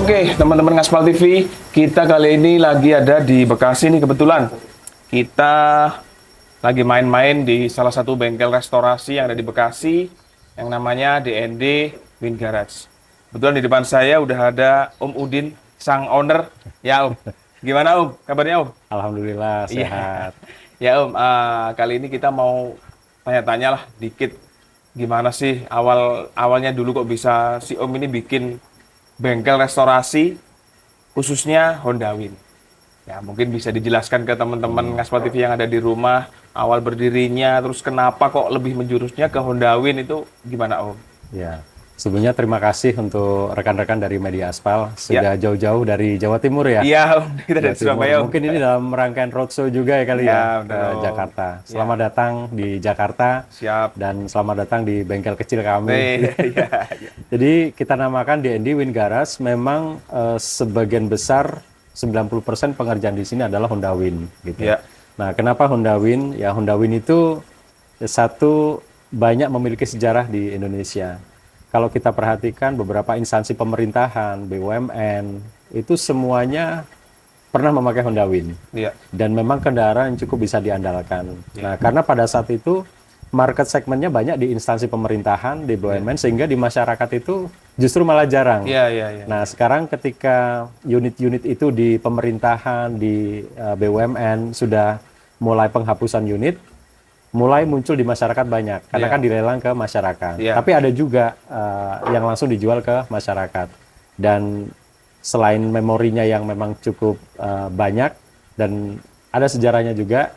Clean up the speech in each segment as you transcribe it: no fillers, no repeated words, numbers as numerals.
Oke, teman-teman Ngaspal TV, kita kali ini lagi ada di Bekasi nih kebetulan. Kita lagi main-main di salah satu bengkel restorasi yang ada di Bekasi yang namanya DND Wind Garage. Kebetulan di depan saya udah ada Om Udin, sang owner. Ya Om, gimana Om? Kabarnya Om? Alhamdulillah sehat. Ya Om, kali ini kita mau tanya-tanya lah dikit. Gimana sih awalnya dulu kok bisa si Om ini bikin bengkel restorasi khususnya Honda Wind. Ya, mungkin bisa dijelaskan ke teman-teman Ngaspal TV yang ada di rumah, awal berdirinya, terus kenapa kok lebih menjurusnya ke Honda Wind itu gimana Om? Ya, sebelumnya terima kasih untuk rekan-rekan dari Media Aspal sudah jauh-jauh dari Jawa Timur ya. Iya Om, kita dari Surabaya Om. Mungkin ini dalam rangkaian roadshow juga ya kali ya ke Jakarta. Selamat datang di Jakarta. Siap. Dan selamat datang di bengkel kecil kami. Iya. Jadi kita namakan DND Wind Garage, memang sebagian besar 90% pengerjaan di sini adalah Honda Wind gitu. Ya. Nah, kenapa Honda Wind? Ya, Honda Wind itu satu banyak memiliki sejarah di Indonesia. Kalau kita perhatikan beberapa instansi pemerintahan, BUMN, itu semuanya pernah memakai Honda Wind. Iya. Dan memang kendaraan yang cukup bisa diandalkan. Nah, karena pada saat itu market segmennya banyak di instansi pemerintahan, di BUMN, sehingga di masyarakat itu justru malah jarang. Iya. Nah, sekarang ketika unit-unit itu di pemerintahan, di BUMN sudah mulai penghapusan unit, mulai muncul di masyarakat banyak, karena kan dilelang ke masyarakat. Tapi ada juga yang langsung dijual ke masyarakat. Dan selain memorinya yang memang cukup banyak, dan ada sejarahnya juga,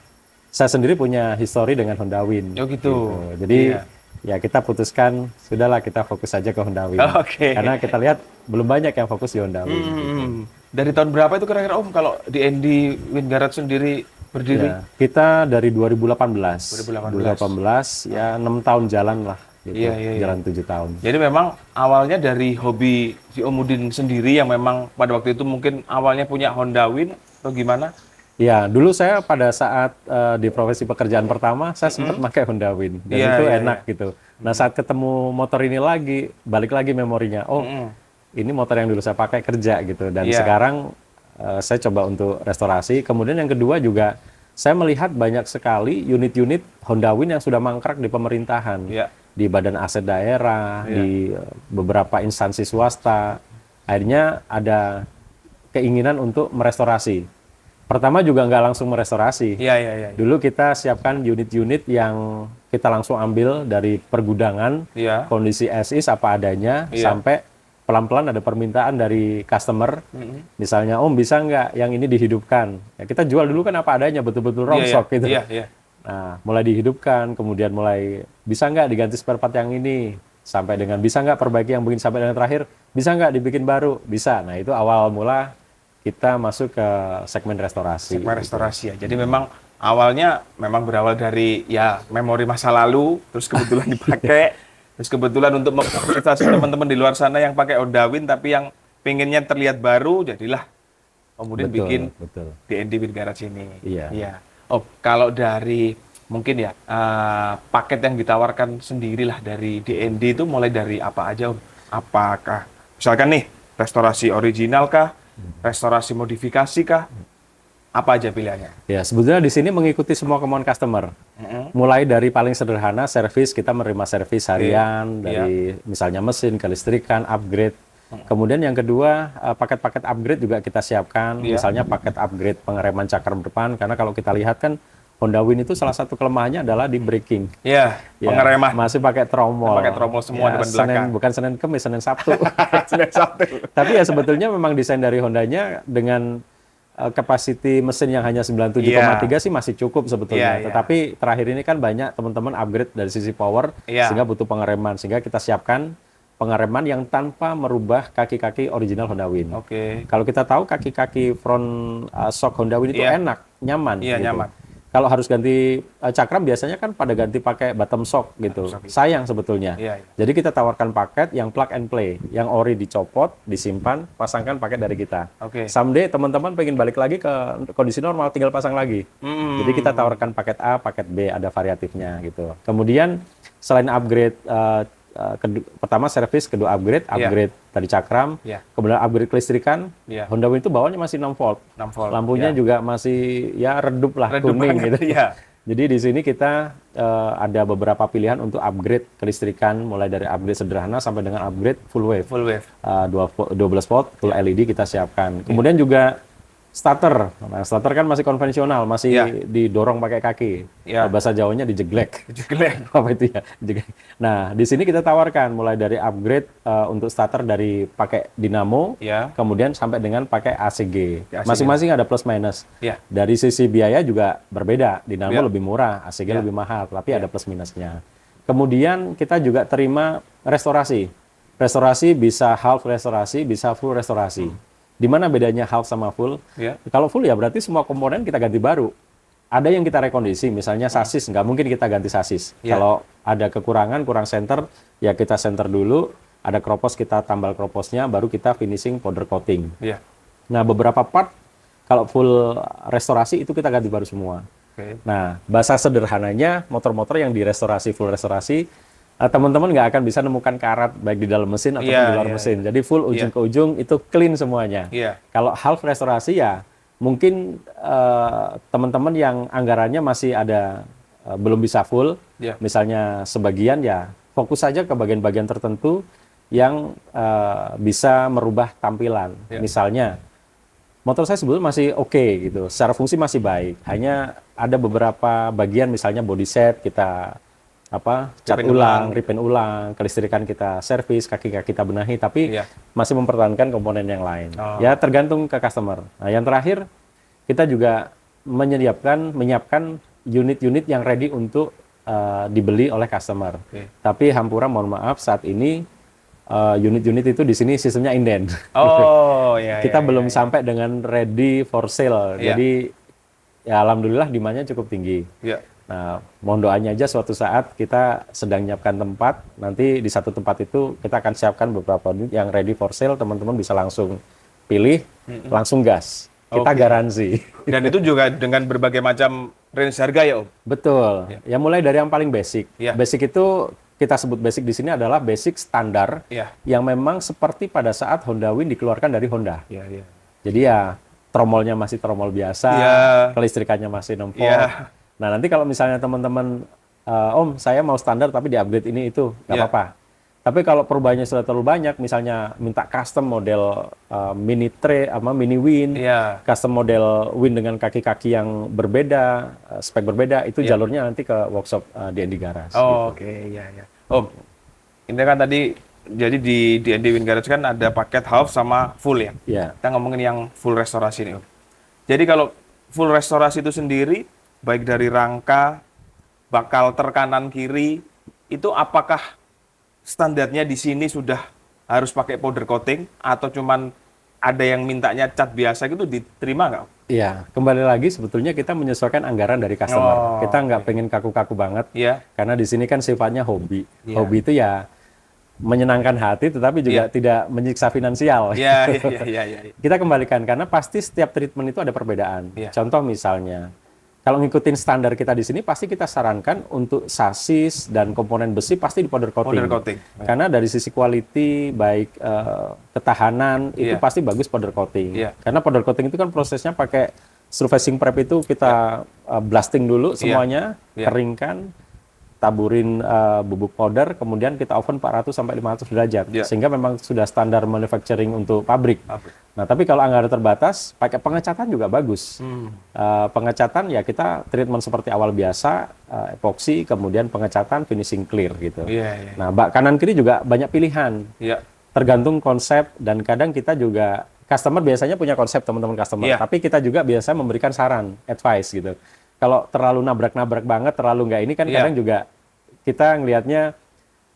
saya sendiri punya histori dengan Honda Wind. Oh gitu. Jadi ya kita putuskan, sudahlah kita fokus saja ke Honda Wind. Karena kita lihat belum banyak yang fokus di Honda Wind. Gitu. Dari tahun berapa itu kira-kira Om kalau DND Wind Garage sendiri berdiri? Ya, kita dari 2018 ya 6 tahun jalan lah gitu. Jalan 7 tahun. Jadi memang awalnya dari hobi si Om Udin sendiri yang memang pada waktu itu mungkin awalnya punya Honda Wind atau gimana? Ya, dulu saya pada saat di profesi pekerjaan pertama saya sempat pakai Honda Wind dan itu enak gitu. Nah, saat ketemu motor ini lagi, balik lagi memorinya. Oh, ini motor yang dulu saya pakai kerja gitu, dan sekarang saya coba untuk restorasi. Kemudian yang kedua juga saya melihat banyak sekali unit-unit Honda Wind yang sudah mangkrak di pemerintahan, di badan aset daerah, di beberapa instansi swasta. Akhirnya ada keinginan untuk merestorasi. Pertama juga nggak langsung merestorasi. Dulu kita siapkan unit-unit yang kita langsung ambil dari pergudangan, kondisi as is apa adanya, sampai pelan-pelan ada permintaan dari customer, misalnya Om bisa nggak yang ini dihidupkan? Ya, kita jual dulu kan apa adanya, betul-betul rongsok gitu. Nah, mulai dihidupkan, kemudian mulai bisa nggak diganti spare part yang ini, sampai dengan bisa nggak perbaiki yang begini, sampai dengan terakhir bisa nggak dibikin baru, bisa. Nah, itu awal mula kita masuk ke segmen restorasi. Segmen restorasi ya. Jadi memang awalnya memang berawal dari ya memori masa lalu, terus kebetulan dipakai. Terus kebetulan untuk memfasilitasi teman-teman di luar sana yang pakai Honda Wind tapi yang pengennya terlihat baru, jadilah kemudian bikin DND Wind Garage ini. Iya. Oh, kalau dari mungkin ya paket yang ditawarkan sendirilah dari DND itu mulai dari apa aja Om? Apakah misalkan nih restorasi original kah, restorasi modifikasi kah? Apa aja pilihannya? Ya, sebetulnya di sini mengikuti semua kemauan customer. Mulai dari paling sederhana, servis, kita menerima servis harian, dari misalnya mesin, kelistrikan, upgrade. Kemudian yang kedua, paket-paket upgrade juga kita siapkan. Misalnya paket upgrade pengereman cakar depan, karena kalau kita lihat kan, Honda Wind itu salah satu kelemahannya adalah di braking. Pengereman. Masih pakai tromol. Pakai tromol semua depan belakang. Bukan Senin Kemis, Senin Sabtu. Senin Sabtu. Tapi ya sebetulnya memang desain dari Hondanya dengan capacity mesin yang hanya 97,3 sih masih cukup sebetulnya. Tetapi terakhir ini kan banyak teman-teman upgrade dari sisi power sehingga butuh pengereman. Sehingga kita siapkan pengereman yang tanpa merubah kaki-kaki original Honda Win. Kalau kita tahu kaki-kaki front shock Honda Win itu enak, nyaman. Iya, gitu. nyaman. Kalau harus ganti cakram biasanya kan pada ganti pakai bottom shock gitu. Sayang sebetulnya. Jadi kita tawarkan paket yang plug and play, yang ori dicopot, disimpan, pasangkan paket dari kita. Someday teman-teman pengen balik lagi ke kondisi normal, tinggal pasang lagi. Jadi kita tawarkan paket A, paket B, ada variatifnya gitu. Kemudian selain upgrade pertama servis, kedua upgrade tadi cakram, kemudian upgrade kelistrikan. Honda Win itu bawahnya masih 6 volt. Lampunya juga masih ya redup lah, kuning gitu. Jadi di sini kita ada beberapa pilihan untuk upgrade kelistrikan, mulai dari upgrade sederhana sampai dengan upgrade full wave. 12 volt full LED kita siapkan. Kemudian juga starter. Nah, starter kan masih konvensional, masih didorong pakai kaki. Bahasa Jawanya dijeglek. Apa itu ya? Jeglek. Nah, di sini kita tawarkan mulai dari upgrade untuk starter dari pakai dinamo, kemudian sampai dengan pakai ACG. Masing-masing ada plus minus. Dari sisi biaya juga berbeda. Dinamo lebih murah, ACG lebih mahal, tapi ada plus minusnya. Kemudian kita juga terima restorasi. Restorasi bisa half restorasi, bisa full restorasi. Di mana bedanya half sama full? Kalau full ya berarti semua komponen kita ganti baru. Ada yang kita rekondisi, misalnya sasis, nggak mungkin kita ganti sasis. Kalau ada kekurangan, kurang center, ya kita center dulu. Ada kropos, kita tambal kroposnya, baru kita finishing powder coating. Nah, beberapa part, kalau full restorasi itu kita ganti baru semua. Nah, bahasa sederhananya, motor-motor yang direstorasi, full restorasi, teman-teman nggak akan bisa nemukan karat baik di dalam mesin ataupun di luar mesin. Jadi full ujung ke ujung itu clean semuanya. Kalau half restorasi ya mungkin teman-teman yang anggarannya masih ada belum bisa full, misalnya sebagian ya fokus saja ke bagian-bagian tertentu yang bisa merubah tampilan. Misalnya motor saya sebetulnya masih oke gitu, secara fungsi masih baik. Hanya ada beberapa bagian misalnya body set kita cat ulang, repaint ulang, kelistrikan kita servis, kaki-kaki kita benahi, tapi masih mempertahankan komponen yang lain. Ya tergantung ke customer. Nah, yang terakhir kita juga menyiapkan unit-unit yang ready untuk dibeli oleh customer. Tapi hampura mohon maaf saat ini unit-unit itu di sini sistemnya inden. Kita belum sampai dengan ready for sale. Jadi ya alhamdulillah demand-nya cukup tinggi. Nah, mohon doanya aja suatu saat kita sedang menyiapkan tempat, nanti di satu tempat itu kita akan siapkan beberapa unit yang ready for sale, teman-teman bisa langsung pilih, langsung gas. Kita garansi. Dan itu juga dengan berbagai macam range harga ya, Om? Betul. Ya mulai dari yang paling basic. Basic itu kita sebut basic di sini adalah basic standar yang memang seperti pada saat Honda Win dikeluarkan dari Honda. Jadi ya tromolnya masih tromol biasa, kelistrikannya masih 6 volt. Nah, nanti kalau misalnya teman-teman, Om, saya mau standar tapi di-upgrade ini itu, nggak apa-apa. Tapi kalau perubahannya sudah terlalu banyak, misalnya minta custom model mini Win, custom model Win dengan kaki-kaki yang berbeda, spek berbeda, itu jalurnya nanti ke workshop D&D Garage. Om, ini kan tadi, jadi di D&D Win Garage kan ada paket half sama full ya? Kita ngomongin yang full restorasi nih, Om. Jadi kalau full restorasi itu sendiri, baik dari rangka, bakal kanan kiri, itu apakah standarnya di sini sudah harus pakai powder coating atau cuman ada yang mintanya cat biasa gitu diterima nggak? Iya, kembali lagi sebetulnya kita menyesuaikan anggaran dari customer. Kita nggak pengen kaku-kaku banget, karena di sini kan sifatnya hobi. Hobi itu ya menyenangkan hati, tetapi juga tidak menyiksa finansial. Kita kembalikan karena pasti setiap treatment itu ada perbedaan. Contoh misalnya, kalau ngikutin standar kita di sini, pasti kita sarankan untuk sasis dan komponen besi pasti di powder coating. Karena dari sisi quality, baik ketahanan, itu pasti bagus powder coating. Karena powder coating itu kan prosesnya pakai surfacing prep itu kita blasting dulu semuanya, keringkan, taburin bubuk powder, kemudian kita oven 400 sampai 500 derajat. Sehingga memang sudah standar manufacturing untuk pabrik. Nah, tapi kalau anggaran terbatas, pakai pengecatan juga bagus. Pengecatan ya kita treatment seperti awal biasa, epoxy, kemudian pengecatan, finishing clear gitu. Nah, bak kanan kiri juga banyak pilihan. Tergantung konsep dan kadang kita juga customer biasanya punya konsep teman-teman customer, Iya. tapi kita juga biasa memberikan saran, advice gitu. Kalau terlalu nabrak-nabrak banget, terlalu nggak ini kan Iya. kadang juga kita ngelihatnya,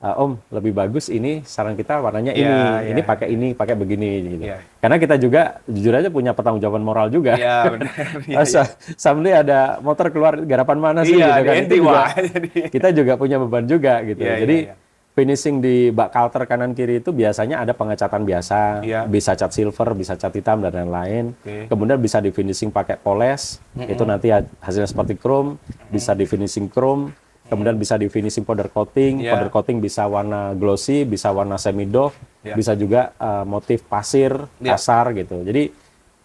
Om lebih bagus ini saran kita warnanya Iya, ini iya, pakai begini gitu. Iya. Karena kita juga jujur aja punya pertanggungjawaban moral juga. Iya, benar. Iya, Masa someday ada motor keluar garapan mana sih Iya, gitu kan. di Itu NT, juga wah, jadi. kita juga punya beban juga gitu. Iya, Jadi iya, iya. finishing di bak kalter kanan kiri itu biasanya ada pengecatan biasa, Iya. bisa cat silver, bisa cat hitam dan lain-lain. Oke. Kemudian bisa di finishing pakai poles, itu nanti hasilnya seperti chrome, bisa di finishing chrome, kemudian bisa di finishing powder coating, Iya. powder coating bisa warna glossy, bisa warna semi doff, Iya. bisa juga motif pasir, Iya. kasar gitu. Jadi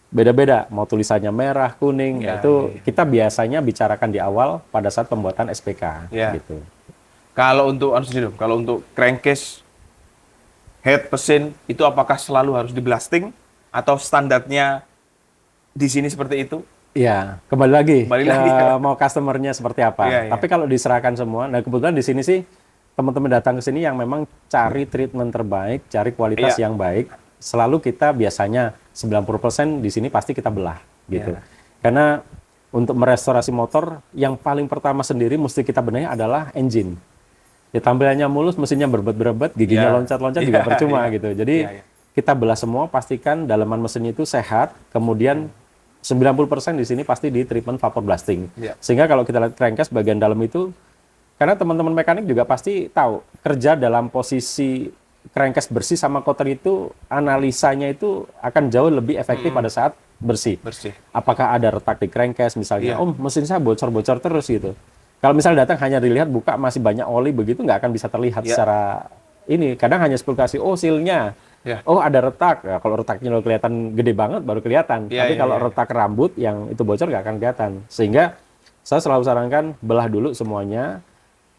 beda-beda, mau tulisannya merah, kuning, Iya, itu kita biasanya bicarakan di awal pada saat pembuatan SPK Iya. gitu. Kalau untuk crankcase head mesin itu apakah selalu harus di blasting atau standarnya di sini seperti itu? Iya, kembali lagi Kembali ke lagi, ya. mau customernya seperti apa. Iya, iya. Tapi kalau diserahkan semua, nah kebetulan di sini sih teman-teman datang ke sini yang memang cari treatment terbaik, cari kualitas Iya. yang baik. Selalu kita biasanya 90% di sini pasti kita belah gitu. Iya. Karena untuk merestorasi motor yang paling pertama sendiri mesti kita benahi adalah engine. Ya tampilannya mulus, mesinnya berebet-berebet, giginya Iya. loncat-loncat juga Iya, percuma iya. gitu. Jadi Iya, iya. kita belah semua, pastikan dalaman mesin itu sehat, kemudian 90% di sini pasti di treatment vapor blasting. Iya. Sehingga kalau kita lihat crankcase bagian dalam itu, karena teman-teman mekanik juga pasti tahu, kerja dalam posisi crankcase bersih sama kotor itu, analisanya itu akan jauh lebih efektif pada saat bersih. Bersih. Apakah ada retak di crankcase misalnya, Iya. mesin saya bocor-bocor terus gitu. Kalau misalnya datang hanya dilihat buka masih banyak oli begitu, nggak akan bisa terlihat Iya. secara ini. Kadang hanya spekulasi, oh silnya, Iya. oh ada retak. Ya, kalau retaknya lo kelihatan gede banget baru kelihatan. Iya, Tapi iya, kalau iya. retak rambut yang itu bocor nggak akan kelihatan. Sehingga saya selalu sarankan belah dulu semuanya,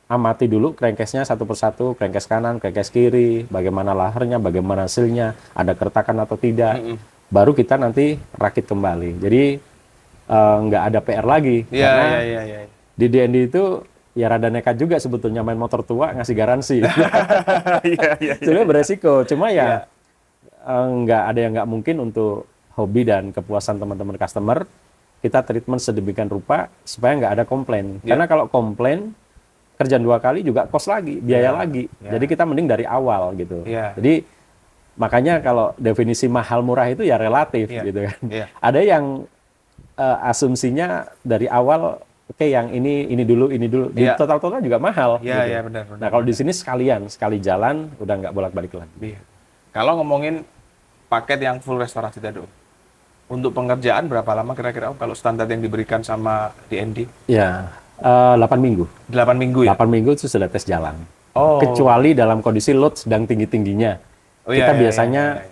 amati dulu crankcase-nya satu persatu, crankcase kanan, crankcase kiri, bagaimana laharnya, bagaimana hasilnya, ada keretakan atau tidak. Baru kita nanti rakit kembali. Jadi nggak ada PR lagi. Iya, Karena iya, iya, iya. di DND itu ya rada nekat juga sebetulnya main motor tua ngasih garansi. Iya, iya. Sebenarnya beresiko, cuma ya nggak ada yang nggak mungkin untuk hobi dan kepuasan teman-teman customer. Kita treatment sedemikian rupa supaya nggak ada komplain. Iya. Karena kalau komplain kerjaan 2 kali juga kos lagi, biaya lagi. Iya. Jadi kita mending dari awal gitu. Iya. Jadi makanya kalau definisi mahal murah itu ya relatif Iya. gitu kan. Iya. Ada yang asumsinya dari awal oke yang ini dulu di Iya. total juga mahal. Iya, gitu. iya, benar, benar. Nah kalau di sini sekali jalan udah nggak bolak-balik lagi. Iya. Kalau ngomongin paket yang full restorasi tadi, Om, untuk pengerjaan berapa lama kira-kira Om, kalau standar yang diberikan sama DND? Ya 8 minggu. 8 minggu ya? 8 minggu itu sudah tes jalan. Oh. Kecuali dalam kondisi load sedang tinggi-tingginya. Oh, iya, Kita iya, biasanya iya,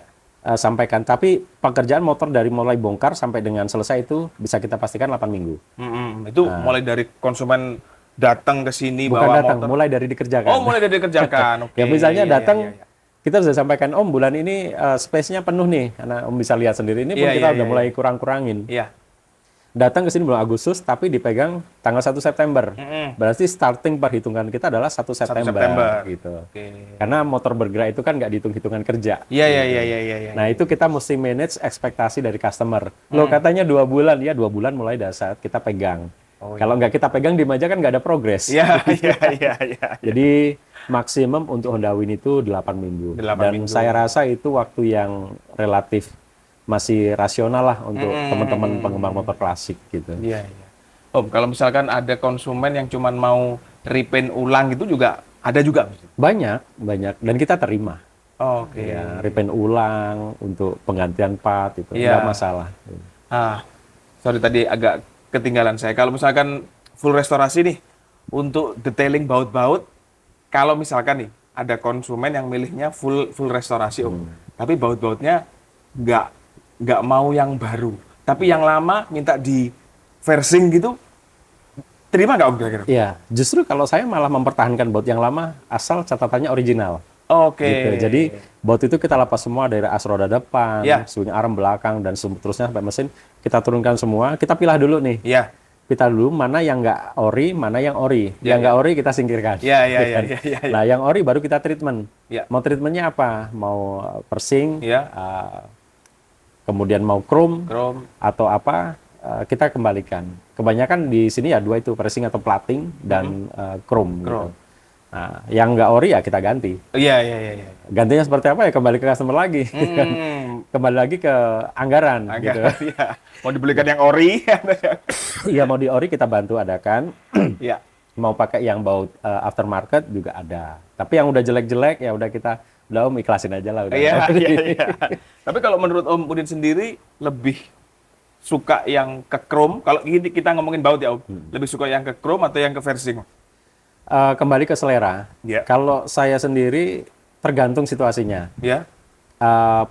iya. sampaikan. Tapi pekerjaan motor dari mulai bongkar sampai dengan selesai itu bisa kita pastikan 8 minggu. Itu mulai dari konsumen datang ke sini Bukan bawa datang, motor. mulai dari dikerjakan. Oh, mulai dari dikerjakan. Oke. Ya misalnya Iya, datang, iya, iya. kita sudah sampaikan, Om bulan ini space-nya penuh nih, karena Om bisa lihat sendiri, ini pun Iya, kita iya, udah iya, mulai kurang-kurangin. Iya. Datang ke sini bulan Agustus, tapi dipegang tanggal 1 September. Berarti starting perhitungan kita adalah 1 September. September. Gitu. Oke. Karena motor bergerak itu kan nggak dihitung hitungan kerja. Iya, iya, iya, iya, iya, iya. Nah itu kita mesti manage ekspektasi dari customer. Loh katanya 2 bulan, ya 2 bulan mulai dari saat kita pegang. Oh, Kalau nggak kita pegang di meja kan nggak ada progres. Iya, iya, iya, iya. Jadi maksimum untuk Honda Win itu 8 minggu. 8 Dan minggu. saya rasa itu waktu yang relatif masih rasional lah untuk teman-teman pengembang motor klasik gitu. Iya, iya. Om, kalau misalkan ada konsumen yang cuma mau repaint ulang itu juga ada juga? Banyak. Dan kita terima. Oke. Ya, repaint ulang untuk penggantian part itu Iya. nggak masalah. Sorry tadi agak ketinggalan saya. Kalau misalkan full restorasi nih, untuk detailing baut-baut, kalau misalkan nih ada konsumen yang milihnya full restorasi, Om, tapi baut-bautnya nggak mau yang baru, tapi yang lama minta di versing gitu, terima nggak Om kira-kira? Iya, justru kalau saya malah mempertahankan baut yang lama asal catatannya original. Oke. Gitu. Jadi baut itu kita lepas semua dari as roda depan, Iya. swing arm belakang dan seterusnya sampai mesin kita turunkan semua. Kita pilah dulu nih. Iya. Kita dulu mana yang nggak ori, mana yang ori. Iya, Yang nggak ori kita singkirkan. Iya, iya, Gitu iya, kan. iya, iya, iya. Nah yang ori baru kita treatment. Iya. Mau treatmentnya apa? Mau persing, Iya. kemudian mau chrome Chrome. atau apa, kita kembalikan. Kebanyakan di sini ya dua itu, pressing atau plating dan chrome. Gitu. Chrome. Nah, yang nggak ori ya kita ganti. Iya, iya, iya, iya. Gantinya seperti apa ya, kembali ke customer lagi. Kembali lagi ke anggaran. Gitu. Iya. Mau dibelikan yang ori. Iya, mau di ori kita bantu adakan. Iya. Mau pakai yang baut aftermarket juga ada. Tapi yang udah jelek-jelek ya udah kita, udah Om ikhlasin aja lah. Udah. Iya, iya, iya. Tapi kalau menurut Om Udin sendiri lebih suka yang ke chrome? Kalau ini kita ngomongin baut ya Om, lebih suka yang ke chrome atau yang ke versing? Kembali ke selera. Ya. Kalau saya sendiri tergantung situasinya. Ya.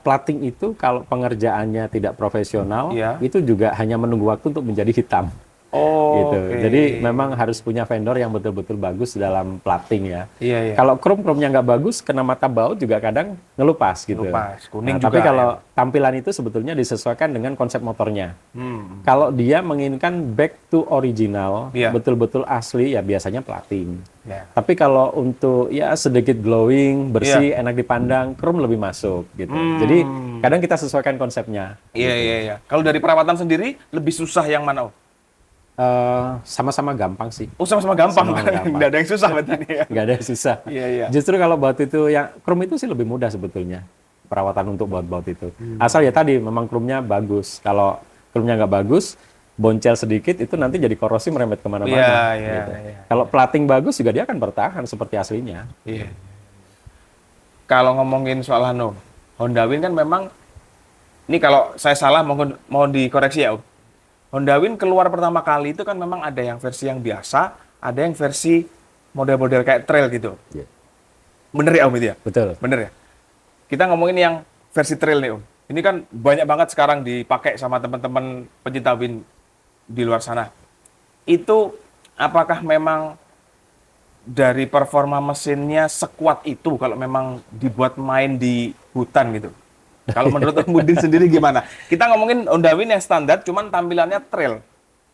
Plating itu kalau pengerjaannya tidak profesional, Ya. itu juga hanya menunggu waktu untuk menjadi hitam. Oh, Gitu. oke. Jadi memang harus punya vendor yang betul-betul bagus dalam plating ya. Iya, iya. Kalau chrome-nya nggak bagus, kena mata baut juga kadang ngelupas gitu. Ngelupas. Kuning Nah, juga, tapi kalau ya. tampilan itu sebetulnya disesuaikan dengan konsep motornya. Hmm. Kalau dia menginginkan back to original, Iya. betul-betul asli, ya biasanya plating. Ya. Tapi kalau untuk ya sedikit glowing, bersih, enak dipandang, chrome lebih masuk gitu. Jadi kadang kita sesuaikan konsepnya. Iya, iya, iya. Kalau dari perawatan sendiri lebih susah yang mana Om? Sama-sama gampang sih. Oh, sama-sama gampang. Sama-sama gampang. Nggak ada yang susah berarti ini ya. Nggak ada yang susah. Iya, iya. Justru kalau baut itu yang chrome itu sih lebih mudah sebetulnya perawatan untuk baut-baut itu. Asal ya tadi memang chrome-nya bagus. Kalau chrome-nya nggak bagus, boncel sedikit itu nanti jadi korosi merembet kemana-mana. Iya, iya, gitu. iya. Kalau plating bagus juga dia akan bertahan seperti aslinya. Iya. Kalau ngomongin soal Honda Win kan memang, ini kalau saya salah mohon dikoreksi ya Om. Honda Win keluar pertama kali itu kan memang ada yang versi yang biasa, ada yang versi model-model kayak trail gitu. Iya. Bener ya Om itu ya? Betul. Bener ya? Kita ngomongin yang versi trail nih Om. Ini kan banyak banget sekarang dipakai sama teman-teman pencinta Win di luar sana. Itu apakah memang dari performa mesinnya sekuat itu kalau memang dibuat main di hutan gitu? Kalau menurut Om Udin sendiri gimana? Kita ngomongin Honda Win yang standar, cuman tampilannya trail.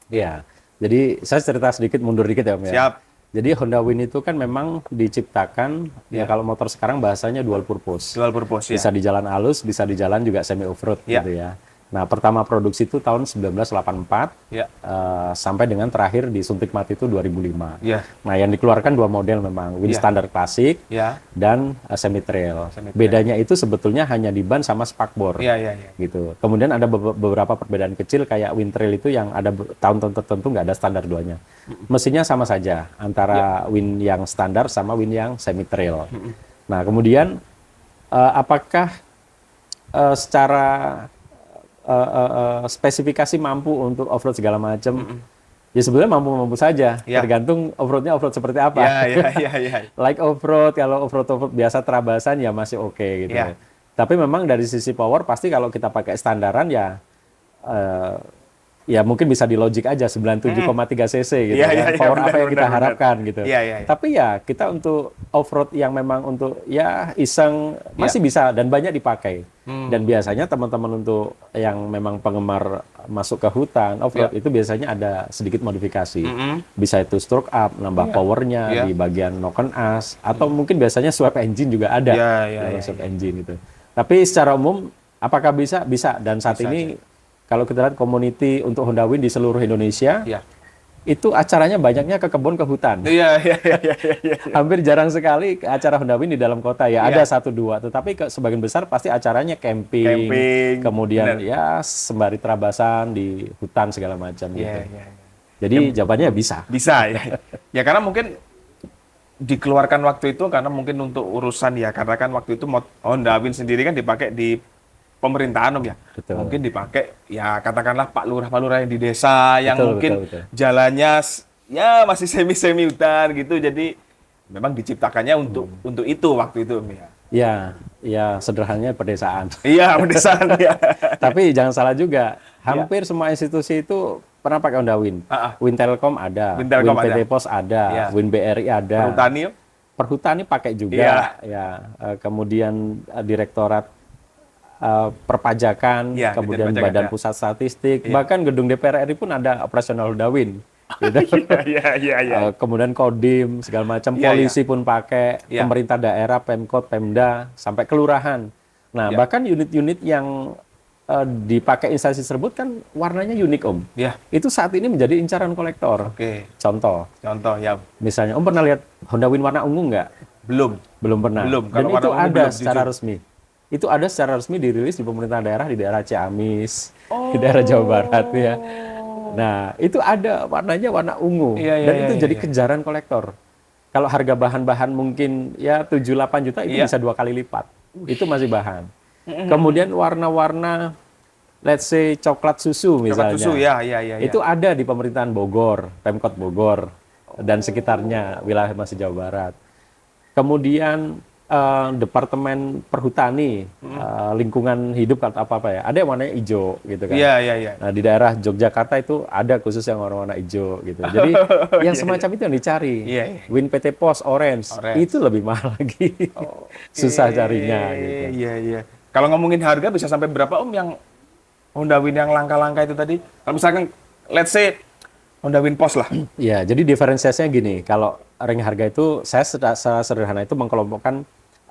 Iya. Jadi saya cerita sedikit mundur dikit ya Om ya. Siap. Jadi Honda Win itu kan memang diciptakan ya kalau motor sekarang bahasanya dual purpose. Dual purpose ya. Bisa di jalan halus, bisa di jalan juga semi off-road Ya. gitu ya. Nah, pertama produksi itu tahun 1984 Ya. sampai dengan terakhir disuntik mati itu 2005. Ya. Nah, yang dikeluarkan dua model memang, Win Ya. standar klasik Ya. dan semi trail. Semi-trail. Bedanya itu sebetulnya hanya di ban sama spakbor. Iya, iya, iya. Gitu. Kemudian ada beberapa perbedaan kecil kayak Win trail itu yang ada tahun-tahun tertentu nggak ada standar duanya. Mesinnya sama saja antara Win yang standar sama Win yang semi trail. Nah, kemudian apakah secara spesifikasi mampu untuk off-road segala macam? Ya sebenarnya mampu-mampu saja, Ya. tergantung off-roadnya off-road seperti apa. Iya, iya, iya, iya. Like off-road, kalau off-road biasa terabasan ya masih oke gitu. Ya. Tapi memang dari sisi power pasti kalau kita pakai standaran ya ya mungkin bisa di logic aja 97,3 cc gitu Iya, kan. iya, iya, Power benar, apa yang kita benar, harapkan gitu. Iya, iya, iya. Tapi ya kita untuk off-road yang memang untuk ya iseng masih bisa dan banyak dipakai. Dan biasanya teman-teman untuk yang memang penggemar masuk ke hutan off-road itu biasanya ada sedikit modifikasi. Bisa itu stroke up, nambah powernya Iya. di bagian noken as, atau mungkin biasanya swap engine juga ada. Iya, iya, Dalam iya, swap engine itu. Tapi secara umum apakah bisa? Bisa. Dan saat Bisa ini kalau kita lihat community untuk Honda Win di seluruh Indonesia, Iya. itu acaranya banyaknya ke kebun, ke hutan. Iya, iya, iya, iya, iya. Hampir jarang sekali acara Honda Win di dalam kota ya. Iya. Ada satu dua, tetapi sebagian besar pasti acaranya camping, Camping, kemudian benar. ya sembari terabasan di hutan segala macam Iya, gitu. iya, iya. Jadi jawabannya bisa. Bisa ya. Ya karena mungkin dikeluarkan waktu itu karena mungkin untuk urusan ya, karena kan waktu itu Honda Win sendiri kan dipakai di pemerintahan Om ya. Betul. Mungkin dipakai ya katakanlah Pak Lurah yang di desa yang Betul, mungkin betul, betul. jalannya ya masih semi-semi hutan gitu. Jadi memang diciptakannya untuk itu waktu itu Om ya. Ya sederhananya pedesaan. Iya, pedesaan ya. Tapi jangan salah juga, hampir semua institusi itu pernah pakai Honda Win. Win Telkom ada, Win Telkom PT ada. Pos ada, Iya. Win BRI ada. Perhutani Om. Perhutani pakai juga, Iya. ya. Kemudian Direktorat Perpajakan, Iya, kemudian Dirjen Pajak Badan ada. Pusat Statistik, bahkan gedung DPR RI pun ada operasional Honda Win. Gitu. Iya, iya, iya. Kemudian Kodim segala macam, Iya, polisi pun pakai, Iya. pemerintah daerah, Pemkot, Pemda, sampai kelurahan. Nah, Iya. bahkan unit-unit yang dipakai instansi tersebut kan warnanya unik Om. Ya. Itu saat ini menjadi incaran kolektor. Oke. Contoh, Ya. misalnya Om pernah lihat Honda Win warna ungu nggak? Belum. Belum pernah. Belum. Dan Kalau itu warna ungu ada belum, secara jujur. resmi. Itu ada secara resmi dirilis di pemerintahan daerah di daerah Ciamis, di daerah Jawa Barat ya. Nah, itu ada warnanya warna ungu. Iya, iya, Dan iya, itu iya, jadi iya. kejaran kolektor. Kalau harga bahan-bahan mungkin ya 7-8 juta itu Iya. bisa 2 kali lipat. Itu masih bahan. Kemudian warna-warna let's say coklat susu misalnya. Coklat susu, ya. Itu ada di pemerintahan Bogor, Pemkot Bogor dan sekitarnya wilayah masih Jawa Barat. Kemudian Departemen Perhutani, lingkungan hidup atau apa ya, ada yang warnanya hijau gitu kan. Iya. Nah di daerah Yogyakarta itu ada khusus yang warna hijau gitu. Jadi yang semacam itu yang dicari. Iya. Win PT Pos Orange itu lebih mahal lagi, susah carinya. Gitu. Iya. Kalau ngomongin harga bisa sampai berapa Om yang Honda Win yang langka-langka itu tadi? Kalau misalkan, let's say Honda Win Pos lah. Ya, jadi diferensiasinya gini. Kalau ring harga itu saya sederhana itu mengkelompokkan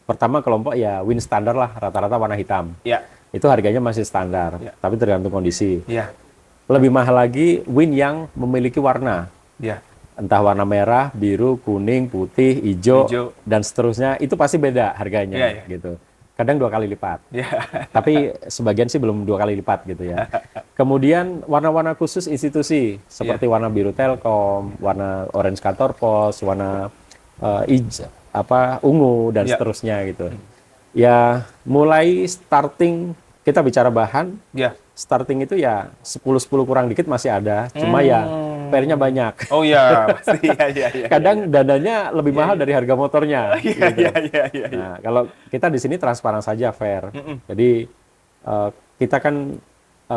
pertama kelompok ya Win standar lah, rata-rata warna hitam. Ya. Itu harganya masih standar, Ya. tapi tergantung kondisi. Iya. Lebih mahal lagi Win yang memiliki warna. Iya. Entah warna merah, biru, kuning, putih, hijau, Hijau. dan seterusnya. Itu pasti beda harganya Iya. gitu. Kadang 2 kali lipat. Iya. Tapi sebagian sih belum 2 kali lipat gitu ya. Kemudian warna-warna khusus institusi seperti warna biru Telkom, warna orange kantor pos, warna ungu dan seterusnya gitu. Ya mulai starting kita bicara bahan, Iya. starting itu ya 10 kurang dikit masih ada, cuma ya PR-nya banyak. Oh iya, pasti. Iya. Kadang dananya lebih mahal dari harga motornya. gitu. Iya. Nah, kalau kita di sini transparan saja, fair. Jadi kita kan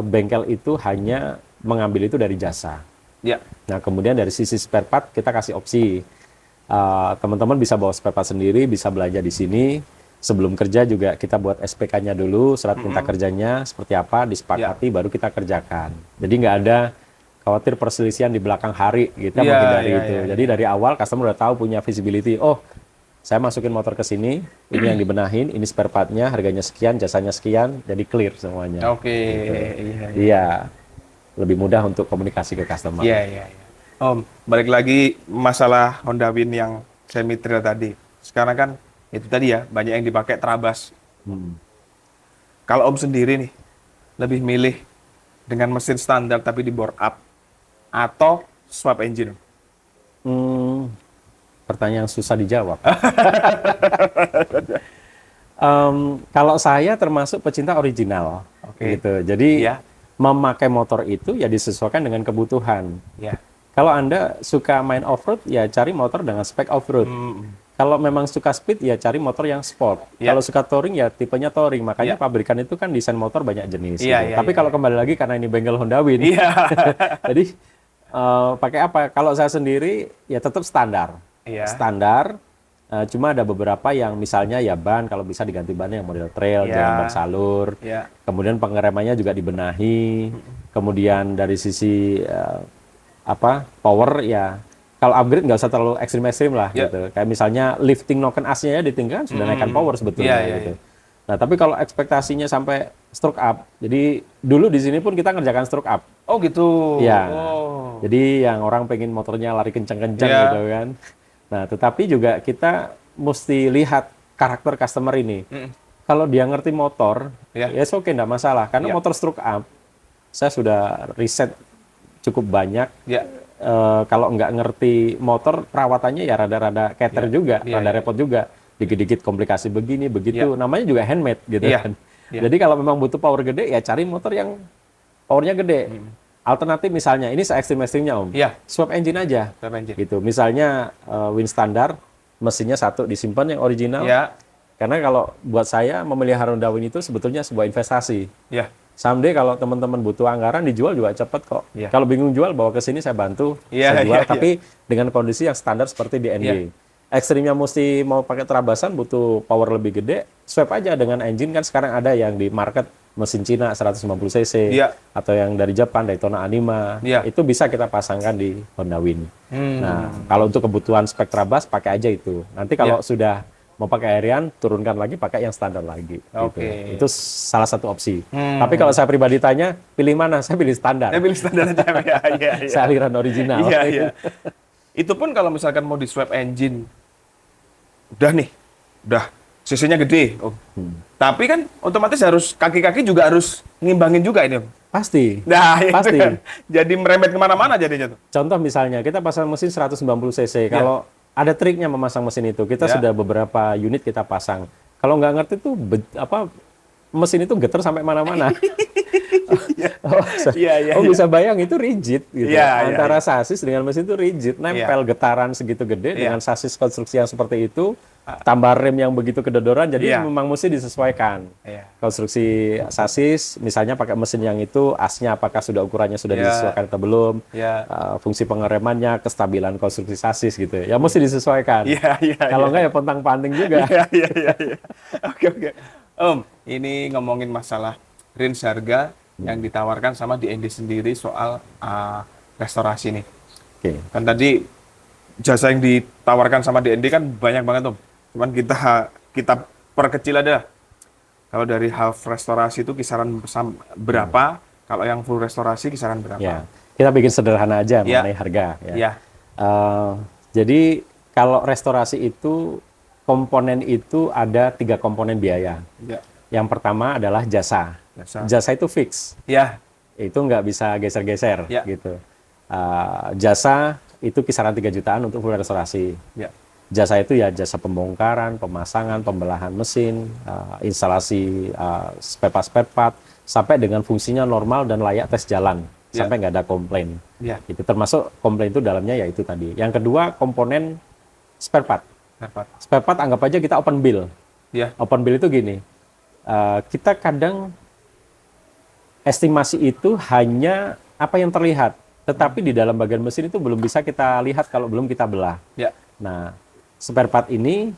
bengkel itu hanya mengambil itu dari jasa. Iya. Nah, kemudian dari sisi spare part kita kasih opsi. Teman-teman bisa bawa spare part sendiri, bisa belanja di sini. Sebelum kerja juga kita buat SPK-nya dulu, surat minta kerjanya seperti apa, disepakati, baru kita kerjakan. Jadi nggak ada khawatir perselisihan di belakang hari, kita menghindari itu. Jadi dari awal customer udah tahu punya visibility, oh saya masukin motor ke sini, ini yang dibenahin, ini spare part-nya, harganya sekian, jasanya sekian, jadi clear semuanya. Oke. Iya, lebih mudah untuk komunikasi ke customer. Iya. Om, balik lagi masalah Honda Win yang semi trail tadi. Sekarang kan itu tadi ya, banyak yang dipakai Trabas. Kalau Om sendiri nih, lebih milih dengan mesin standar tapi di bore up atau swap engine? Pertanyaan yang susah dijawab. Kalau saya termasuk pecinta original, gitu. Jadi memakai motor itu ya disesuaikan dengan kebutuhan. Ya. Kalau Anda suka main off-road, ya cari motor dengan spek off-road. Kalau memang suka speed, ya cari motor yang sport. Kalau suka touring, ya tipenya touring. Makanya pabrikan itu kan desain motor banyak jenis. Tapi kalau kembali lagi, karena ini bengkel Honda Win, jadi pakai apa? Kalau saya sendiri, ya tetap standar. Standar, cuma ada beberapa yang misalnya ya ban, kalau bisa diganti ban yang model trail, jangan ban salur. Kemudian pengeremannya juga dibenahi. Kemudian dari sisi power ya kalau upgrade nggak usah terlalu ekstrim lah gitu. Kayak misalnya lifting noken asnya ya ditinggalkan sudah naikkan power sebetulnya gitu. Nah tapi kalau ekspektasinya sampai stroke up, jadi dulu di sini pun kita ngerjakan stroke up. Oh gitu. Ya. Jadi yang orang pengen motornya lari kenceng-kenceng gitu kan. Nah tetapi juga kita mesti lihat karakter customer ini. Kalau dia ngerti motor, ya oke nggak masalah. Karena motor stroke up, saya sudah riset cukup banyak. Kalau nggak ngerti motor, perawatannya ya rada-rada keter juga, rada repot juga. Dikit-dikit komplikasi begini, begitu. Namanya juga handmade gitu kan. Jadi kalau memang butuh power gede, ya cari motor yang powernya gede. Alternatif misalnya, ini se-ekstrim-ekstrimnya Om. Swap engine aja. Swap engine. Gitu. Misalnya Win standar, mesinnya satu disimpan yang original. Karena kalau buat saya memelihara Honda Win itu sebetulnya sebuah investasi. Someday kalau teman-teman butuh anggaran dijual juga cepat kok. Kalau bingung jual bawa ke sini saya bantu, saya jual tapi dengan kondisi yang standar seperti di NG. Ekstrimnya mesti mau pakai terabasan butuh power lebih gede, swap aja dengan engine kan sekarang ada yang di market mesin Cina 150 cc atau yang dari Jepang Daytona Anima. Itu bisa kita pasangkan di Honda Win. Nah, kalau untuk kebutuhan spek terabas pakai aja itu. Nanti kalau sudah Mau pakai aerian, turunkan lagi, pakai yang standar lagi. Gitu. Oke. Itu salah satu opsi. Tapi kalau saya pribadi tanya, pilih mana? Saya pilih standar. Saya pilih standar aja. Ya, iya, iya. Saya aliran original. Iya, iya. Itu pun kalau misalkan mau di swap engine, udah nih, udah cc-nya gede. Oh. Tapi kan otomatis harus kaki-kaki juga harus ngimbangin juga ini, Om. Pasti. Nah, itu Pasti. kan. Jadi merembet kemana-mana jadinya tuh. Contoh misalnya, kita pasang mesin 190 cc. Kalau ada triknya memasang mesin itu, kita sudah beberapa unit kita pasang. Kalau nggak ngerti tuh, mesin itu getar sampai mana-mana. Bisa bayang itu rigid gitu. Antara sasis dengan mesin itu rigid, nempel getaran segitu gede dengan sasis konstruksi yang seperti itu, tambah rem yang begitu kedodoran, jadi memang mesti disesuaikan. Konstruksi sasis, misalnya pakai mesin yang itu, asnya apakah sudah ukurannya sudah disesuaikan atau belum, fungsi pengeremannya, kestabilan konstruksi sasis gitu. Ya mesti disesuaikan. Kalau enggak ya pontang-panting juga. Oke. Om, ini ngomongin masalah range harga yang ditawarkan sama DND sendiri soal restorasi nih. Kan tadi jasa yang ditawarkan sama DND kan banyak banget, Om. Cuman kita perkecil aja. Kalau dari half restorasi itu kisaran berapa? Kalau yang full restorasi kisaran berapa? Ya, kita bikin sederhana aja mengenai harga. Jadi kalau restorasi itu komponen itu ada 3 komponen biaya. Yang pertama adalah jasa. Jasa itu fix. Itu nggak bisa geser-geser gitu. Jasa itu kisaran 3 jutaan untuk full restorasi. Jasa itu ya jasa pembongkaran, pemasangan, pembelahan mesin, instalasi spare part, sampai dengan fungsinya normal dan layak tes jalan, sampai nggak ada komplain. Itu termasuk komplain itu dalamnya ya itu tadi. Yang kedua komponen spare part. Spare part anggap aja kita open bill. Open bill itu gini, kita kadang estimasi itu hanya apa yang terlihat, tetapi di dalam bagian mesin itu belum bisa kita lihat kalau belum kita belah. Nah, spare part ini